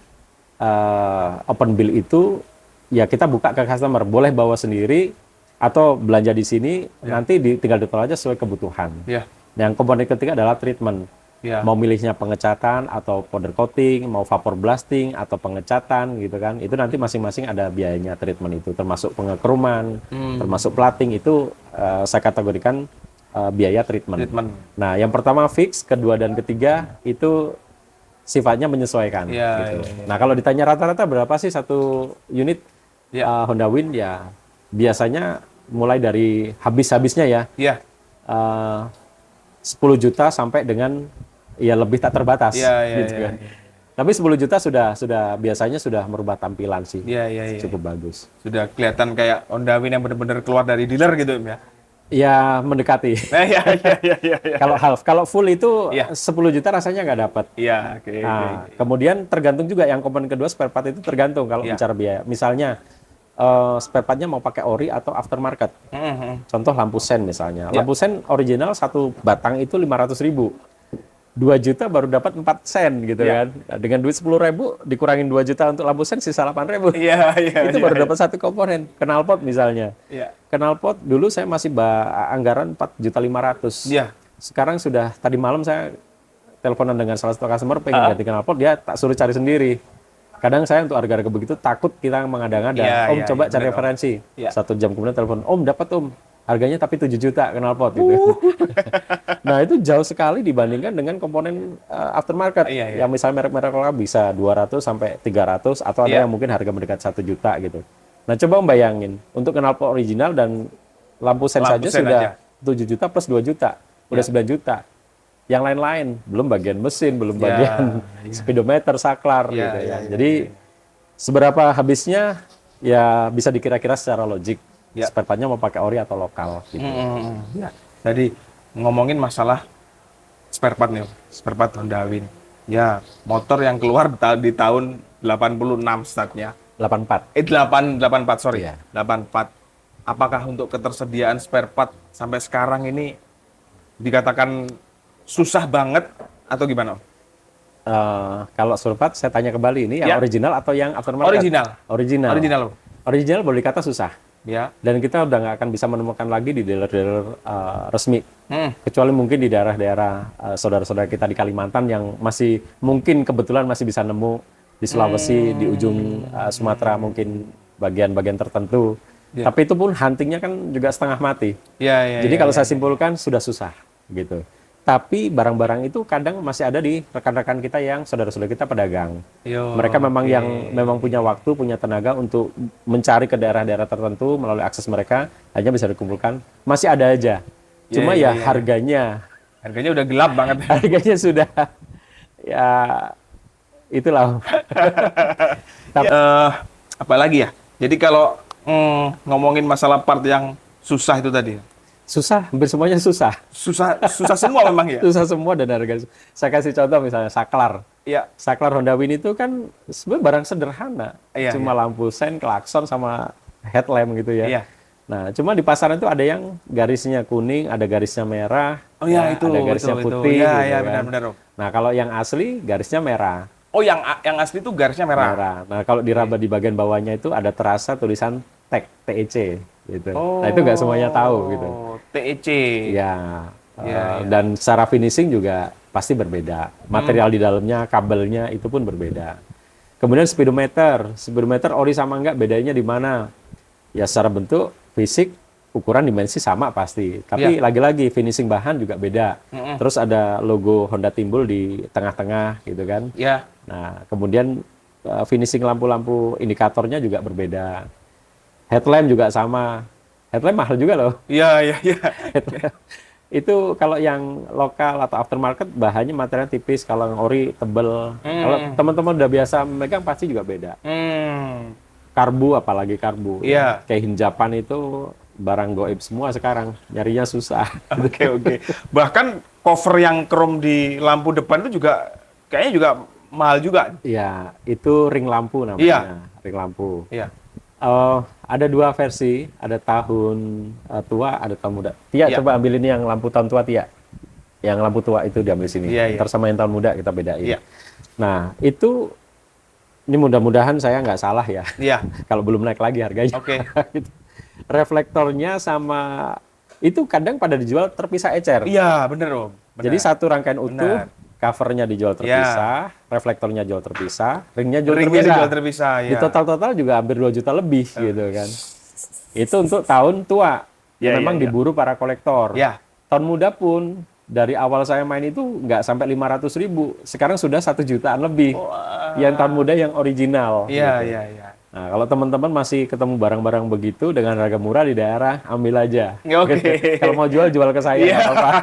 open bill itu ya kita buka ke customer, boleh bawa sendiri atau belanja di sini, nanti tinggal detail aja sesuai kebutuhan. Yang komponen ketiga adalah treatment. Mau milihnya pengecatan atau powder coating, mau vapor blasting atau pengecatan gitu kan. Itu nanti masing-masing ada biayanya treatment itu, termasuk pengekruman, termasuk plating itu saya kategorikan biaya treatment. Nah, yang pertama fix, kedua dan ketiga itu sifatnya menyesuaikan. Gitu. Nah, kalau ditanya rata-rata berapa sih satu unit Honda Wind, ya biasanya mulai dari habis-habisnya ya. 10 juta sampai dengan ya lebih tak terbatas gitu kan. Tapi 10 juta sudah biasanya sudah merubah tampilan sih. Cukup bagus. Sudah kelihatan kayak Honda Wind yang benar-benar keluar dari dealer gitu ya. Ya mendekati. Kalau half, kalau full itu 10 juta rasanya nggak dapat. Kemudian tergantung juga yang komponen kedua spare part itu tergantung kalau bicara biaya. Misalnya spare partnya mau pakai ori atau aftermarket. Contoh lampu sen misalnya. Lampu sen original satu batang itu 500.000. 2 juta baru dapat 4 sen gitu kan. Dengan duit 10.000 dikurangin 2 juta untuk lampu sen sisa 8.000. Itu baru dapat satu komponen. Knalpot misalnya. Knalpot dulu saya masih anggaran 4.500.000. Sekarang sudah tadi malam saya teleponan dengan salah satu customer pengen ganti knalpot, dia tak suruh cari sendiri. Kadang saya untuk harga-harga begitu takut kita mengada-ngada. Om coba cari referensi. 1 jam kemudian telepon, Om dapat Om. Harganya tapi 7 juta knalpot gitu. Nah itu jauh sekali dibandingkan dengan komponen aftermarket. Yang misalnya merek-merek lokal bisa 200 sampai 300 atau ada yang mungkin harga mendekat 1 juta gitu. Nah coba bayangin, untuk knalpot original dan lampu sen saja sudah 7 juta plus 2 juta. Udah 9 juta. Yang lain-lain, belum bagian mesin, belum bagian speedometer, saklar gitu ya. Jadi seberapa habisnya ya bisa dikira-kira secara logik. Spare partnya mau pakai ori atau lokal gitu. Jadi ngomongin masalah spare part nih, spare part Honda Wind. Ya, motor yang keluar di tahun 86 startnya. 84. 84 sorry. 84. Apakah untuk ketersediaan spare part sampai sekarang ini dikatakan susah banget atau gimana? Kalau spare part saya tanya kembali, ini yang original atau yang aftermarket? Original boleh dikata susah. Dan kita udah nggak akan bisa menemukan lagi di dealer-dealer resmi. Kecuali mungkin di daerah-daerah saudara-saudara kita di Kalimantan yang masih mungkin kebetulan masih bisa nemu di Sulawesi, di ujung Sumatera mungkin bagian-bagian tertentu. Ya. Tapi itu pun huntingnya kan juga setengah mati. Ya, Jadi kalau saya simpulkan sudah susah gitu. Tapi barang-barang itu kadang masih ada di rekan-rekan kita yang saudara-saudara kita pedagang. Yo, Mereka memang oke. yang memang punya waktu, punya tenaga untuk mencari ke daerah-daerah tertentu melalui akses mereka, hanya bisa dikumpulkan. Masih ada aja. Cuma Ya, ya harganya, harganya udah gelap banget. harganya sudah ya itulah. Apa lagi ya? Jadi kalau ngomongin masalah part yang susah itu tadi. Susah, hampir semuanya susah. Susah semua memang ya. Susah semua dan harga. Saya kasih contoh misalnya saklar. Iya. Saklar Honda Win itu kan sebenarnya barang sederhana. Iya, Cuma lampu sen, klakson, sama headlamp gitu ya. Iya. Nah, cuma di pasaran itu ada yang garisnya kuning, ada garisnya merah, Oh ya, ya, itu ada garisnya itu. putih. Iya, gitu iya, kan. benar-benar. Nah, kalau yang asli garisnya merah. Oh, yang asli itu garisnya merah. Merah. Nah, kalau diraba di bagian bawahnya itu ada terasa tulisan TEC gitu. Oh. Nah, itu nggak semuanya tahu gitu. TEC. Ya, Ya, dan secara finishing juga pasti berbeda. Material di dalamnya, kabelnya itu pun berbeda. Kemudian speedometer, speedometer ori sama enggak, bedanya di mana? Ya secara bentuk, fisik, ukuran, dimensi sama pasti. Tapi lagi-lagi finishing bahan juga beda. Terus ada logo Honda timbul di tengah-tengah gitu kan. Ya. Nah, kemudian finishing lampu-lampu indikatornya juga berbeda. Headlamp juga sama. Headlamp mahal juga loh. Iya, iya, iya. Itu kalau yang lokal atau aftermarket bahannya material tipis, kalau yang ori tebel. Kalau teman-teman udah biasa memegang pasti juga beda. Karbu apalagi karbu. Iya. Kayak Hinjapan itu barang goib semua sekarang. Nyarinya susah. Oke, oke. Bahkan cover yang chrome di lampu depan itu juga kayaknya juga mahal juga. Iya, itu ring lampu namanya. Ring lampu. Iya. Ada dua versi, ada tahun tua, ada tahun muda. Tia, Iya. coba ambil ini yang lampu tahun tua, Tia. Yang lampu tua itu diambil sini. Iya, iya. Ntar sama yang tahun muda kita bedain. Iya. Nah, itu ini mudah-mudahan saya nggak salah ya. Iya. Kalau belum naik lagi harganya. Oke. Gitu. Reflektornya sama itu kadang pada dijual terpisah ecer. Iya, bener Om. Bener. Jadi satu rangkaian utuh, Benar. covernya dijual terpisah, reflektornya jual terpisah, ringnya jual Ringnya terpisah. dijual terpisah, Di ya. total-total juga hampir 2 juta lebih gitu kan. Itu untuk tahun tua. Ya, Yang memang ya, ya. diburu para kolektor. Ya. Tahun muda pun dari awal saya main itu nggak sampai 500.000. Sekarang sudah 1 jutaan lebih. Wah. Yang tahun muda yang original. Iya, gitu. iya, iya. Nah, kalau teman-teman masih ketemu barang-barang begitu dengan harga murah di daerah, ambil aja. Ya, oke. Kalau mau jual ke saya, Iya. nggak apa-apa.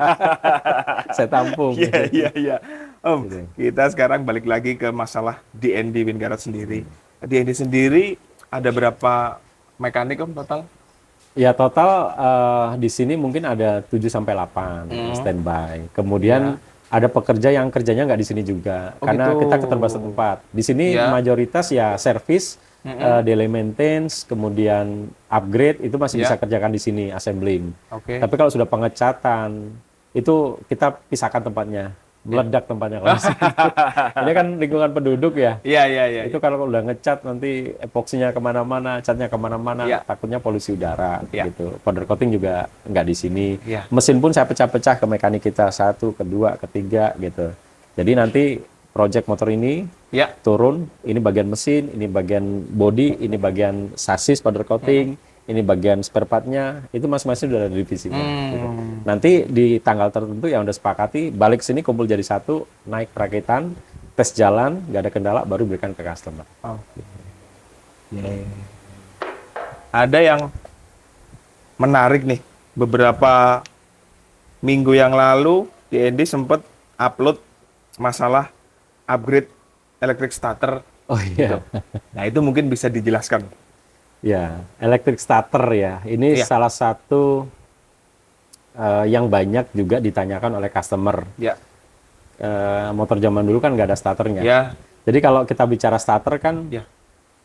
Saya tampung. Iya, iya, iya. Om, Gitu. kita sekarang balik lagi ke masalah DND Win Garage sendiri. DND sendiri ada berapa mekanik Om total? Ya total di sini mungkin ada 7 sampai 8 standby. Kemudian ada pekerja yang kerjanya nggak di sini juga, Oh, karena gitu. kita keterbatasan tempat. Di sini Ya. mayoritas ya service, daily maintenance, kemudian upgrade itu masih Ya. bisa kerjakan di sini, assembling. Oke. Tapi kalau sudah pengecatan itu kita pisahkan tempatnya, meledak tempatnya kalau di sini. Ini kan lingkungan penduduk ya. Iya, iya, iya. Itu kalau udah ngecat nanti epoksinya kemana-mana, catnya kemana-mana, Iya. takutnya polusi udara Iya. gitu. Powder coating juga nggak di sini. Iya. Mesin pun saya pecah-pecah ke mekanik kita 1, kedua, ketiga gitu. Jadi nanti project motor ini Ya. turun, ini bagian mesin, ini bagian body, ini bagian sasis powder coating, ini bagian spare part-nya, itu masing-masing sudah ada divisinya. Gitu. Nanti di tanggal tertentu yang udah sepakati, balik sini kumpul jadi satu, naik perakitan, tes jalan, nggak ada kendala, baru berikan ke customer. Oke. Ada yang menarik nih. Beberapa minggu yang lalu DND sempat upload masalah upgrade electric starter. Oh iya, Nah, itu mungkin bisa dijelaskan. ya electric starter ya. Ini Iya. salah satu yang banyak juga ditanyakan oleh customer. Ya. Motor zaman dulu kan nggak ada starternya. Ya. Jadi kalau kita bicara starter kan, Ya.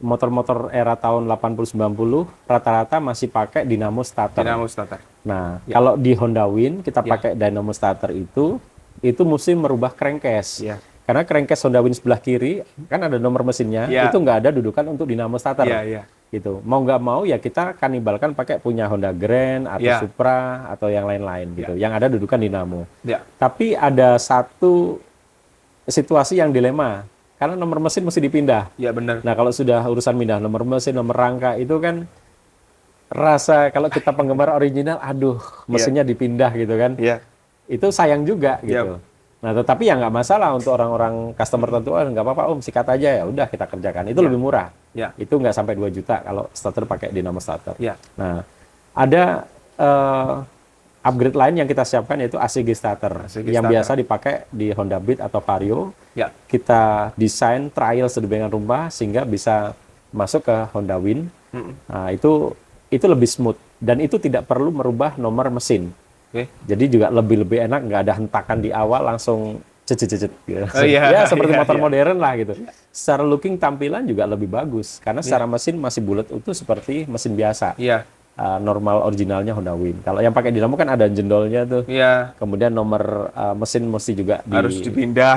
motor-motor era tahun 80-90 rata-rata masih pakai dynamo starter. Dynamo starter. Nah, kalau di Honda Win kita Ya. pakai dynamo starter itu mesti merubah crankcase. Ya. Karena crankcase Honda Win sebelah kiri kan ada nomor mesinnya, Ya. itu nggak ada dudukan untuk dynamo starter. Iya, iya. Gitu. Mau nggak mau ya kita kanibalkan pakai punya Honda Grand atau Ya. Supra atau yang lain-lain gitu. Yang ada dudukan dynamo. Ya. Tapi ada satu situasi yang dilema. karena nomor mesin mesti dipindah. Iya benar. Nah, kalau sudah urusan pindah nomor mesin, nomor rangka itu kan rasa kalau kita penggemar original, aduh, mesinnya dipindah gitu kan. Iya. Itu sayang juga gitu. Nah, tetapi ya nggak masalah untuk orang-orang customer tertentu, nggak apa-apa Om, sikat aja ya, udah kita kerjakan. Itu lebih murah. Ya. Itu nggak sampai 2 juta kalau starter pakai dinamo starter. Ya. Nah, ada upgrade lain yang kita siapkan yaitu ACG starter, yang biasa dipakai di Honda Beat atau Vario. Ya. Kita desain trial sedemikian rupa sehingga bisa masuk ke Honda Win. Nah, itu lebih smooth dan itu tidak perlu merubah nomor mesin. Jadi juga lebih enak, nggak ada hentakan di awal langsung cecet gitu. Ya seperti motor modern lah gitu. Secara looking tampilan juga lebih bagus karena secara mesin masih bulat utuh seperti mesin biasa. Iya. Normal originalnya Honda Win. Kalau yang pakai dinamo kan ada jendolnya tuh. Iya. Kemudian nomor mesin mesti juga harus dipindah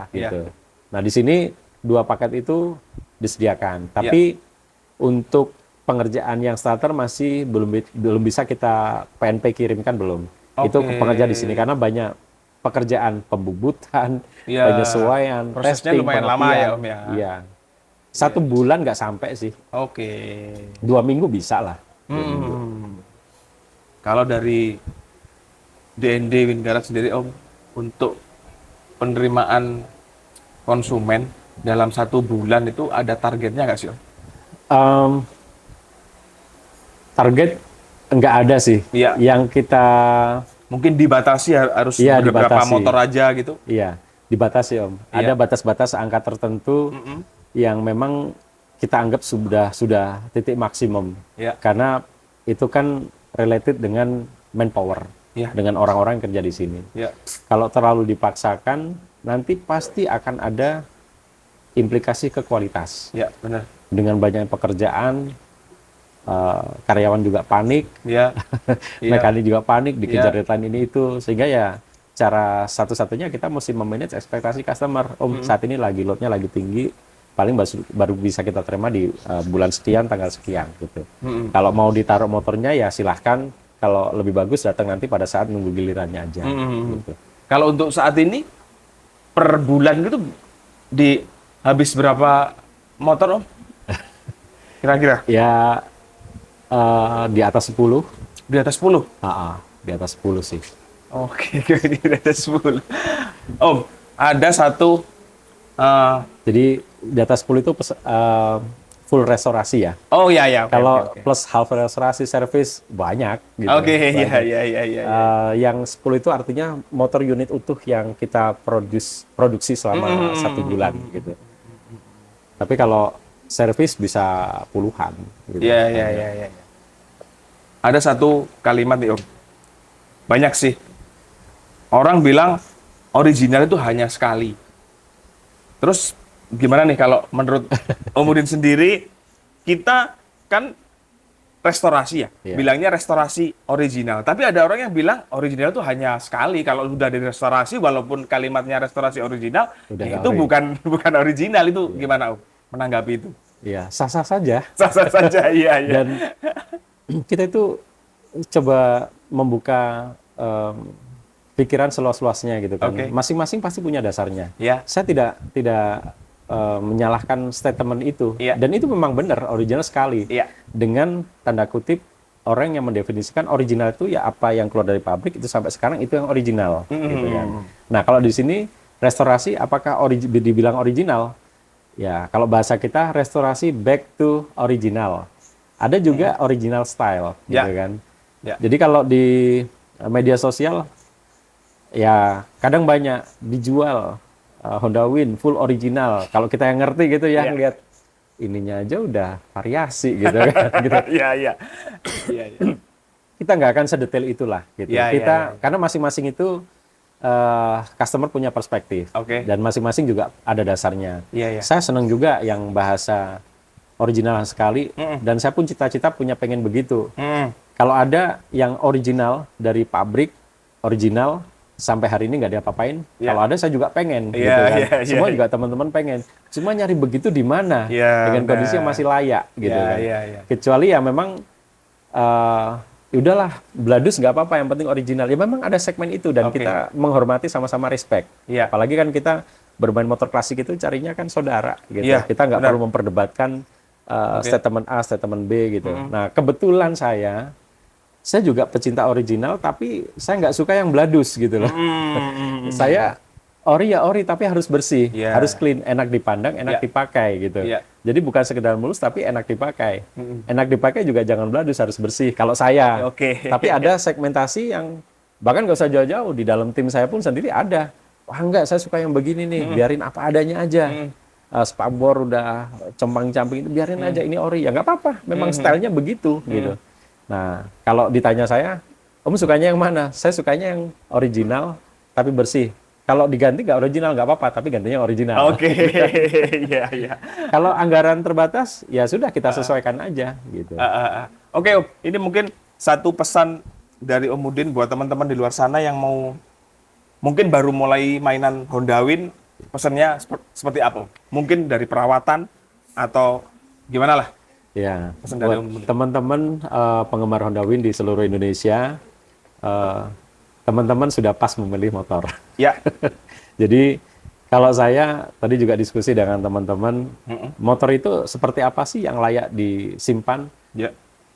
gitu. Nah, di sini 2 paket itu disediakan. Tapi untuk pengerjaan yang starter masih belum bisa kita PNP kirimkan belum. Itu pengerjaan di sini karena banyak pekerjaan pembubutan, penyesuaian, prosesnya testing, lumayan lama ya Om ya. Iya. 1 bulan nggak sampai sih. 2 minggu bisa lah. Kalau dari DND Win Garage sendiri Om, untuk penerimaan konsumen dalam 1 bulan itu ada targetnya nggak sih Om? Target nggak ada sih. Iya. Yang kita mungkin dibatasi harus beberapa motor aja gitu. Iya, dibatasi Om. Ada batas-batas angka tertentu yang memang kita anggap sudah titik maksimum. Karena itu kan related dengan manpower, dengan orang-orang yang kerja di sini. Kalau terlalu dipaksakan, nanti pasti akan ada implikasi ke kualitas. Ya, benar. Dengan banyak pekerjaan, karyawan juga panik, mekanik juga panik, dikejar deadline ini itu, sehingga ya cara satu-satunya kita mesti memanage ekspektasi customer. Saat ini loadnya lagi tinggi, paling baru bisa kita terima di bulan sekian, tanggal sekian gitu. Kalau mau ditaruh motornya ya silahkan, kalau lebih bagus datang nanti pada saat nunggu gilirannya aja. Gitu. Kalau untuk saat ini per bulan gitu habis berapa motor Om? Kira-kira? Ya di atas 10. Di atas 10? Di atas 10 sih. Oke, di atas 10. Om, ada satu jadi di atas 10 itu full restorasi ya. Oh iya. Kalau plus half restorasi service banyak gitu. Iya. Yang 10 itu artinya motor unit utuh yang kita produksi selama 1 bulan gitu. Tapi kalau servis bisa puluhan gitu. Iya. Ada satu kalimat nih Om. Banyak sih. Orang bilang original itu hanya sekali. Terus gimana nih kalau menurut Om Udin sendiri, kita kan restorasi ya, bilangnya restorasi original. Tapi ada orang yang bilang original itu hanya sekali. Kalau sudah direstorasi, walaupun kalimatnya restorasi original, itu bukan original. Itu gimana Om menanggapi itu? Iya, sah-sah saja. Sah-sah saja, iya. Dan kita itu coba membuka pikiran seluas-luasnya gitu kan. Masing-masing pasti punya dasarnya. Saya tidak menyalahkan statement itu. Dan itu memang benar, original sekali. Dengan tanda kutip, orang yang mendefinisikan original itu ya apa yang keluar dari pabrik itu sampai sekarang itu yang original. Gitu kan. Nah, kalau di sini restorasi apakah dibilang original? Ya, kalau bahasa kita restorasi back to original. Ada juga original style, gitu kan. Jadi kalau di media sosial, ya kadang banyak dijual Honda Win full original. Kalau kita yang ngerti gitu ya, lihat ininya aja udah variasi gitu kan. Gitu. Iya. Kita nggak akan sedetail itulah gitu. Karena masing-masing itu customer punya perspektif dan masing-masing juga ada dasarnya. Saya senang juga yang bahasa original sekali dan saya pun cita-cita punya pengen begitu. Kalau ada yang original dari pabrik original sampai hari ini nggak diapa-apain, kalau ada saya juga pengen. Gitu kan. Semua juga teman-teman pengen. Cuma nyari begitu di mana dengan kondisi yang masih layak gitu kan. Kecuali ya memang udahlah, bladus nggak apa-apa, yang penting original. Ya memang ada segmen itu dan kita menghormati sama-sama respect. Apalagi kan kita bermain motor klasik itu carinya kan saudara gitu. Iya, Kita nggak benar. perlu memperdebatkan statement A, statement B gitu. Nah, kebetulan saya juga pecinta original, tapi saya nggak suka yang bladus gitu loh. Saya ori ya ori, tapi harus bersih, Iya. harus clean, enak dipandang, enak Iya. dipakai gitu. Iya. Jadi bukan sekedar mulus, tapi enak dipakai. Enak dipakai juga jangan bladus, harus bersih. Kalau saya, Oke. tapi ada segmentasi yang bahkan nggak usah jauh-jauh, di dalam tim saya pun sendiri ada. Wah enggak, saya suka yang begini nih, biarin apa adanya aja. Spakbor udah compang-camping itu biarin aja, ini ori ya nggak apa-apa, memang stylenya begitu gitu. Nah kalau ditanya saya, kamu sukanya yang mana? Saya sukanya yang original tapi bersih. Kalau diganti nggak original nggak apa-apa, tapi gantinya yang original. Oke. Iya, iya. Kalau anggaran terbatas ya sudah kita sesuaikan aja gitu. Oke, Om. Ini mungkin satu pesan dari Om Udin buat teman-teman di luar sana yang mau mungkin baru mulai mainan Honda Win, pesannya seperti apa? Mungkin dari perawatan atau gimana lah? Ya, Pesan dari buat Om Udin. teman-teman penggemar Honda Win di seluruh Indonesia, teman-teman sudah pas memilih motor. Ya. Jadi kalau saya tadi juga diskusi dengan teman-teman, motor itu seperti apa sih yang layak disimpan? Ya.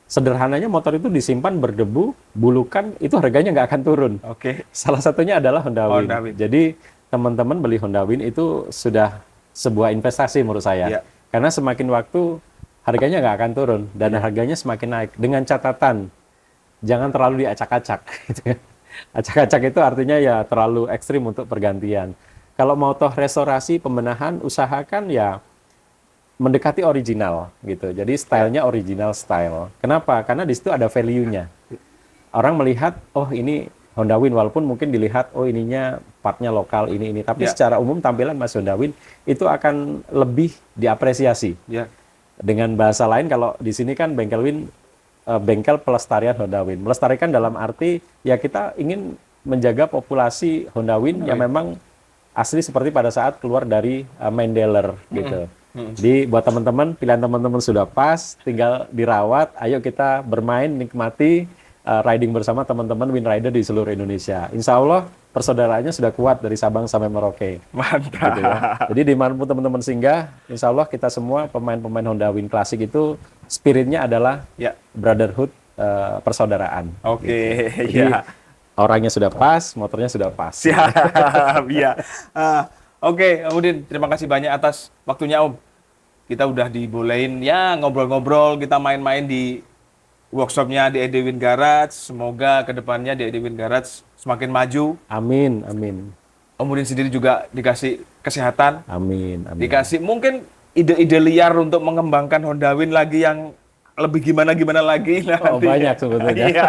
Sederhananya motor itu disimpan berdebu, bulukan, itu harganya nggak akan turun. Oke. Salah satunya adalah Honda Win. Honda Win. Jadi teman-teman beli Honda Win itu sudah sebuah investasi menurut saya. Ya. Karena semakin waktu harganya nggak akan turun dan harganya semakin naik. Dengan catatan jangan terlalu diacak-acak. Gitu ya. Acak-acak itu artinya ya terlalu ekstrim untuk pergantian. Kalau mau toh restorasi, pembenahan, usahakan ya mendekati original gitu. Jadi stylenya original style. Kenapa? Karena di situ ada value-nya. Orang melihat, oh ini Honda Win, walaupun mungkin dilihat, oh ininya partnya lokal, ini. Tapi Ya. secara umum tampilan Mas Honda Win itu akan lebih diapresiasi. Ya. Dengan bahasa lain, kalau di sini kan bengkel Win, bengkel pelestarian Honda Win. Melestarikan dalam arti, ya kita ingin menjaga populasi Honda Win yang memang asli seperti pada saat keluar dari main dealer gitu. Jadi buat teman-teman, pilihan teman-teman sudah pas, tinggal dirawat. Ayo kita bermain, nikmati riding bersama teman-teman Win Rider di seluruh Indonesia. Insya Allah persaudaraannya sudah kuat dari Sabang sampai Merauke. Mantap. Gitu ya. Jadi dimanapun teman-teman singgah, insya Allah kita semua pemain-pemain Honda Win Classic itu spiritnya adalah Ya. brotherhood, persaudaraan. Oke. Jadi Ya. orangnya sudah pas, motornya sudah pas. Siap, iya. Oke, Om Udin, terima kasih banyak atas waktunya, Om. Kita udah dibolehin ya ngobrol-ngobrol, kita main-main di workshopnya di Edwin Garage. Semoga kedepannya di Edwin Garage semakin maju. Amin, amin, Om Udin sendiri juga dikasih kesehatan, amin, amin. dikasih mungkin ide-ide liar untuk mengembangkan Honda Win lagi yang lebih gimana-gimana lagi. Oh, banyak sebetulnya. Iya.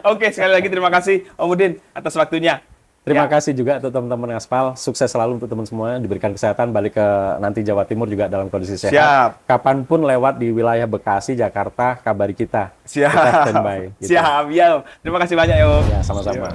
Oke, sekali lagi terima kasih Om Udin atas waktunya. Terima kasih juga untuk teman-teman Aspal. Sukses selalu untuk teman semua. Diberikan kesehatan, balik ke nanti Jawa Timur juga dalam kondisi sehat. Siap. Kapanpun lewat di wilayah Bekasi, Jakarta, kabari kita. Siap. Kita standby. Gitu. Siap, ya Om. Terima kasih banyak ya Om. Ya, sama-sama.